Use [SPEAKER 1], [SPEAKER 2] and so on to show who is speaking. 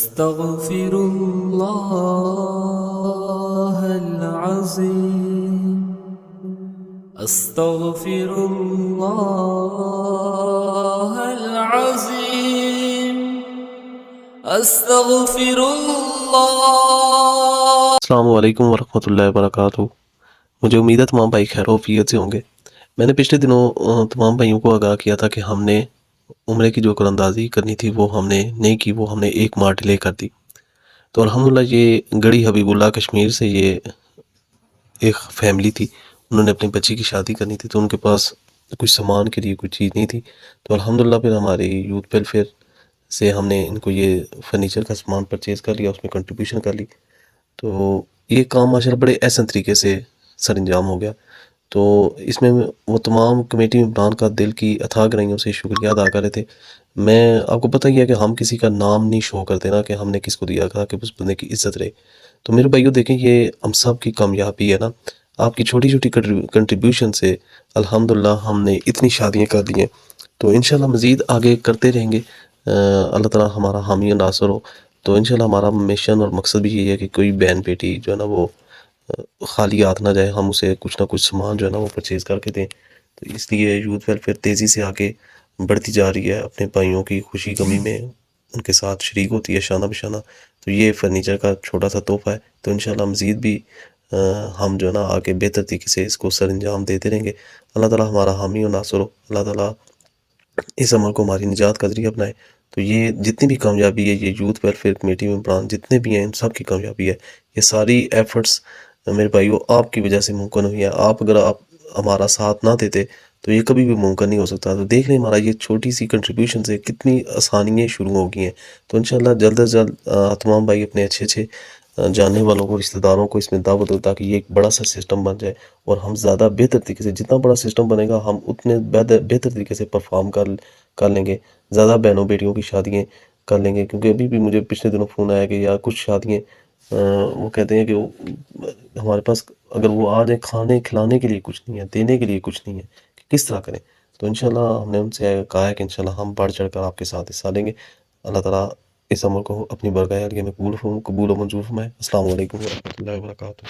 [SPEAKER 1] أستغفر الله العظيم أستغفر الله العظيم أستغفر الله.
[SPEAKER 2] السلام علیکم ورحمۃ اللہ وبرکاتہ. مجھے امید ہے تمام بھائی خیر و عافیت سے ہوں گے. میں نے پچھلے دنوں تمام بھائیوں کو آگاہ کیا تھا کہ ہم نے عمرے کی جو قراردادی کرنی تھی وہ ہم نے نہیں کی، وہ ہم نے ایک ماہ ڈیلے کر دی. تو الحمدللہ یہ گڑھی حبیب اللہ کشمیر سے یہ ایک فیملی تھی، انہوں نے اپنی بچی کی شادی کرنی تھی، تو ان کے پاس کچھ سامان کے لیے کچھ چیز نہیں تھی. تو الحمدللہ پھر ہماری یوتھ ویلفیئر سے ہم نے ان کو یہ فرنیچر کا سامان پرچیز کر لیا، اس میں کنٹریبیوشن کر لی. تو یہ کام ماشاءاللہ بڑے احسن طریقے سے سر انجام ہو گیا. تو اس میں وہ تمام کمیٹی ممبران کا دل کی اتھاہ گہرائیوں سے شکریہ ادا کر رہے تھے. میں آپ کو پتہ ہی ہے کہ ہم کسی کا نام نہیں شو کرتے نا کہ ہم نے کس کو دیا تھا کہ اس بندے کی عزت رہے. تو میرے بھائیو دیکھیں، یہ ہم سب کی کامیابی ہے نا. آپ کی چھوٹی چھوٹی کنٹریبیوشن سے الحمدللہ ہم نے اتنی شادیاں کر دی ہیں. تو انشاءاللہ مزید آگے کرتے رہیں گے. اللہ تعالیٰ ہمارا حامی و ناصر ہو. تو انشاءاللہ ہمارا مشن اور مقصد بھی یہی ہے کہ کوئی بہن بیٹی جو ہے نا وہ خالی ہاتھ نہ جائے، ہم اسے کچھ نہ کچھ سامان جو ہے نا وہ پرچیز کر کے دیں. تو اس لیے یوتھ ویلفیئر تیزی سے آگے بڑھتی جا رہی ہے، اپنے بھائیوں کی خوشی غمی میں ان کے ساتھ شریک ہوتی ہے شانہ بشانہ. تو یہ فرنیچر کا چھوٹا سا تحفہ ہے. تو انشاءاللہ مزید بھی ہم جو ہے نا آگے بہتر طریقے سے اس کو سر انجام دیتے رہیں گے. اللہ تعالیٰ ہمارا حامی و ناصر ہو. اللہ تعالیٰ اس عمل کو ہماری نجات کا ذریعہ بنائے. تو یہ جتنی بھی کامیابی ہے، یہ یوتھ ویلفیئر کمیٹی ممبران جتنے بھی ہیں ان سب کی کامیابی ہے. یہ ساری ایفرٹس میرے بھائیو آپ کی وجہ سے ممکن ہوئی ہے. اگر آپ ہمارا ساتھ نہ دیتے تو یہ کبھی بھی ممکن نہیں ہو سکتا. تو دیکھ لیں ہمارا یہ چھوٹی سی کنٹریبیوشن سے کتنی آسانیاں شروع ہو گئی ہیں. تو انشاءاللہ جلد از جلد تمام بھائی اپنے اچھے جاننے والوں کو، رشتہ داروں کو اس میں دعوت دو تاکہ یہ ایک بڑا سا سسٹم بن جائے اور ہم زیادہ بہتر طریقے سے، جتنا بڑا سسٹم بنے گا ہم اتنے بہتر طریقے سے پرفارم کر لیں گے. زیادہ بہنوں بیٹیوں کی شادیاں کر لیں گے. کیونکہ ابھی بھی مجھے پچھلے دنوں فون آیا کہ یار کچھ شادیاں وہ کہتے ہیں کہ ہمارے پاس اگر وہ آ جائے کھانے کھلانے کے لیے کچھ نہیں ہے، دینے کے لیے کچھ نہیں ہے، کہ کس طرح کریں. تو انشاءاللہ ہم نے ان سے کہا ہے کہ انشاءاللہ ہم بڑھ چڑھ کر آپ کے ساتھ حصہ لیں گے. اللہ تعالیٰ اس عمل کو اپنی برگاہ عالیہ میں قبول و منظور فرمائے. السلام علیکم ورحمۃ اللہ وبرکاتہ.